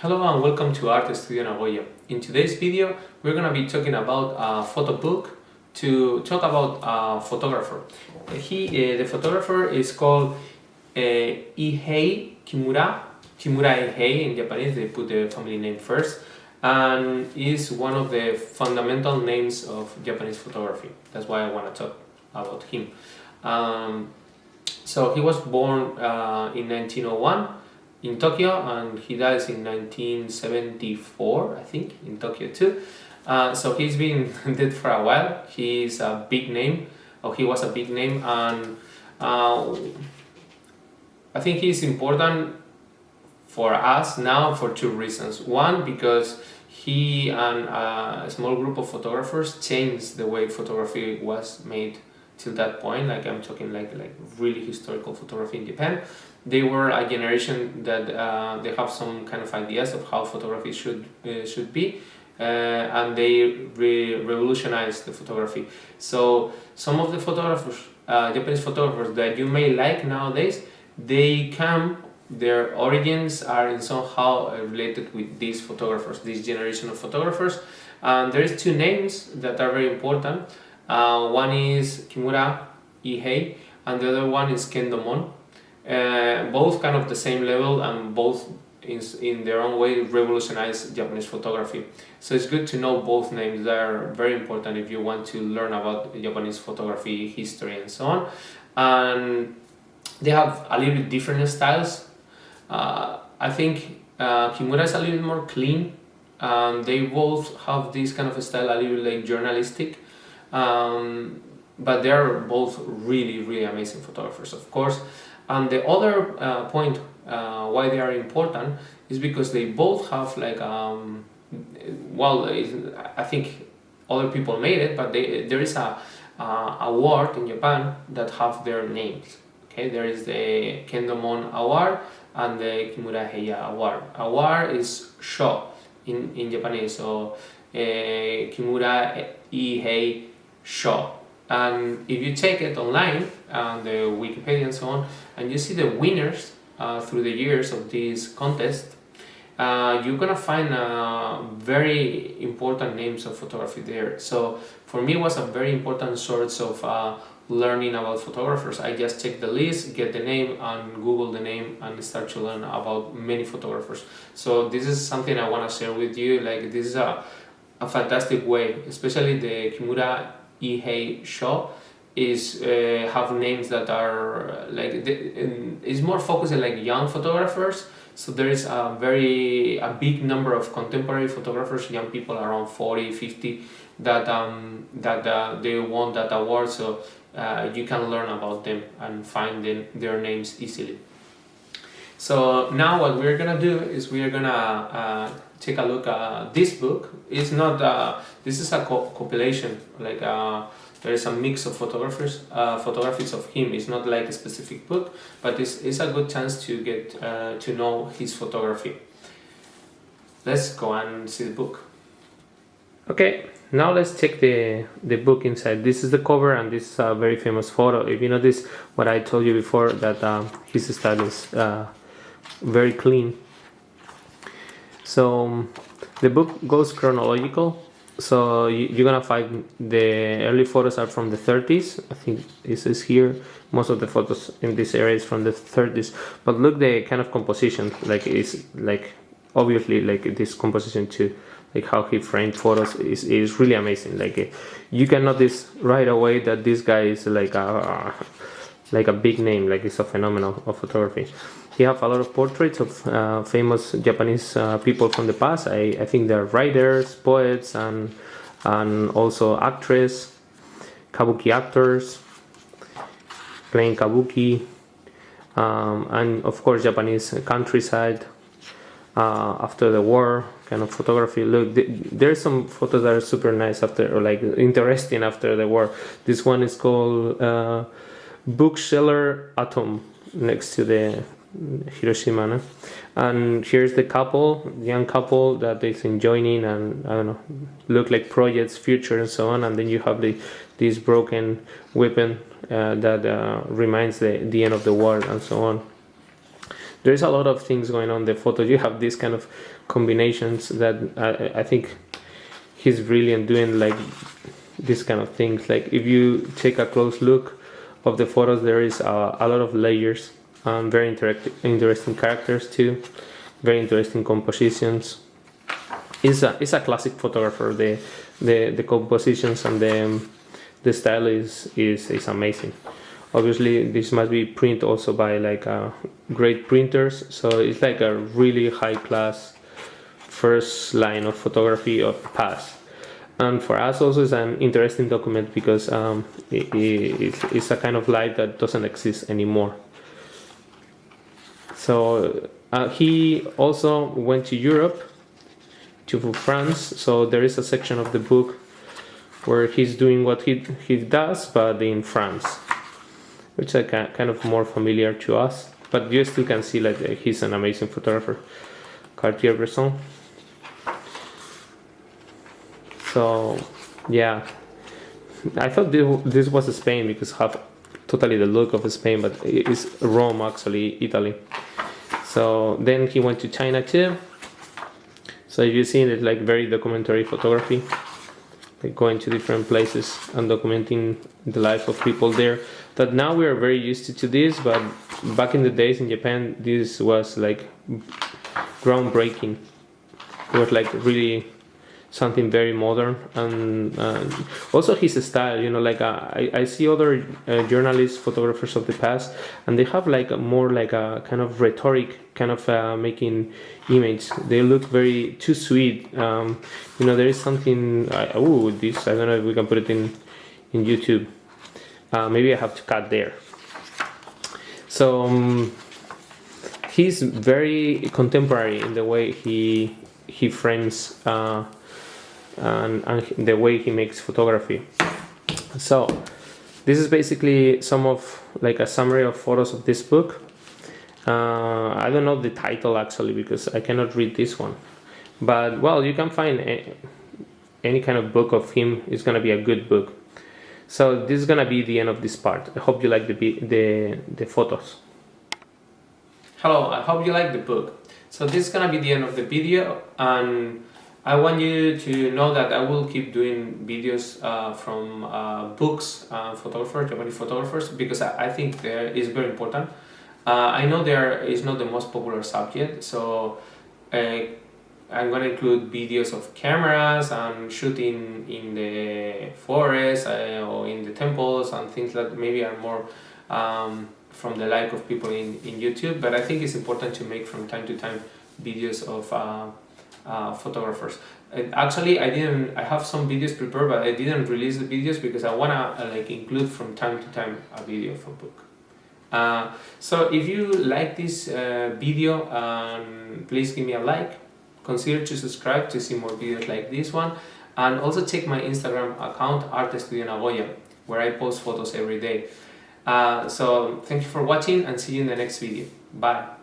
Hello and welcome to Art Studio Nagoya. In today's video, we're going to be talking about a photo book to talk about a photographer. The photographer is called Ihei Kimura. Kimura Ihei in Japanese, they put the family name first, and is one of the fundamental names of Japanese photography. That's why I want to talk about him. So he was born in 1901 in Tokyo, and he dies in 1974, I think, in Tokyo too. So he's been dead for a while. He's a big name, or he was a big name, and I think he's important for us now for two reasons. One, because he and a small group of photographers changed the way photography was made till that point. Like I'm talking like really historical photography in Japan. They were a generation that they have some kind of ideas of how photography should be, and they revolutionized the photography. So some of the photographers, Japanese photographers that you may like nowadays, their origins are in somehow related with these photographers, this generation of photographers. And there is two names that are very important. One is Kimura Ihei, and the other one is Kendomon. Both kind of the same level, and both in their own way revolutionized Japanese photography. So it's good to know both names. They are very important if you want to learn about Japanese photography, history, and so on. And they have a little bit different styles. I think Kimura is a little bit more clean. They both have this kind of style, a little like journalistic. But they are both really amazing photographers, of course. And the other point why they are important is because they both have like I think other people made it, but there is a award in Japan that have their names. Okay, there is the Kendomon Award and the Kimura Heiya Award. Award is Sho in Japanese, so Kimura Ihei Sho. And if you take it online, the Wikipedia and so on, and you see the winners through the years of this contest, you're gonna find very important names of photography there. So for me, it was a very important source of learning about photographers. I just check the list, get the name, and Google the name, and start to learn about many photographers. So this is something I want to share with you. Like, this is a fantastic way, especially the Kimura Ihei Sho is have names that are like is more focused on like young photographers. So there is a big number of contemporary photographers, young people around 40, 50 that they won that award. So you can learn about them and find their names easily. So now what we're gonna do is we're gonna take a look at this book. It's not this is a compilation, like there is a mix of photographies of him. It's not like a specific book, but it's a good chance to get to know his photography. Let's go and see the book. Okay, now let's check the book inside. This is the cover, and this is a very famous photo. If you notice what I told you before, that his style is very clean. So the book goes chronological. So you're gonna find the early photos are from the 30s. I think this is here. Most of the photos in this area is from the 30s. But look, the kind of composition, like it's like obviously like this composition too, like how he framed photos is really amazing. Like you can notice right away that this guy is like a big name. Like it's a phenomenon of photography. He have a lot of portraits of famous Japanese people from the past. I think they're writers, poets, and also actors, kabuki actors, playing kabuki, and of course Japanese countryside after the war kind of photography. Look, there's some photos that are super nice after, or like interesting after the war. This one is called Bookseller Atom, next to the Hiroshima, no? And here's the young couple that is enjoying, and I don't know, look like projects, future, and so on. And then you have this broken weapon that reminds the end of the war, and so on. there's a lot of things going on in the photos. You have these kind of combinations that I think he's brilliant doing, like these kind of things. Like if you take a close look of the photos, there is a lot of layers, very interesting characters too, very interesting compositions. It's a classic photographer. The compositions and the style is amazing. Obviously, this must be print also by like great printers. So it's like a really high class first line of photography of the past. And for us also it's an interesting document because it's a kind of life that doesn't exist anymore. So he also went to Europe, to France. So there is a section of the book where he's doing what he does, but in France, which is kind of more familiar to us. But you still can see like he's an amazing photographer, Cartier-Bresson. So yeah, I thought this was Spain because have totally the look of Spain, but it's Rome actually, Italy. So then he went to China too. So you see it like very documentary photography, like going to different places and documenting the life of people there. That now we are very used to this, but back in the days in Japan, this was like groundbreaking. It was like really something very modern, and also his style, you know, like I see other journalists, photographers of the past, and they have like more like a kind of rhetoric kind of making image. They look very too sweet. You know, there is something this, I don't know if we can put it in YouTube. Maybe I have to cut there. So he's very contemporary in the way he frames and the way he makes photography. So this is basically some of like a summary of photos of this book. I don't know the title actually because I cannot read this one, but well, you can find any kind of book of him. It's gonna be a good book. So this is gonna be the end of this part. I hope you like the photos. Hello, I hope you like the book. So this is gonna be the end of the video, and I want you to know that I will keep doing videos from books, Japanese photographers, because I think there is very important. I know there is not the most popular subject, so I'm gonna include videos of cameras and shooting in the forest or in the temples and things that maybe are more from the life of people in YouTube. But I think it's important to make from time to time videos of photographers. And actually, I have some videos prepared, but I didn't release the videos because I wanna like include from time to time a video of a book. So if you like this video, please give me a like. Consider to subscribe to see more videos like this one, and also check my Instagram account Arte Studio Nagoya, where I post photos every day. So thank you for watching and see you in the next video. Bye.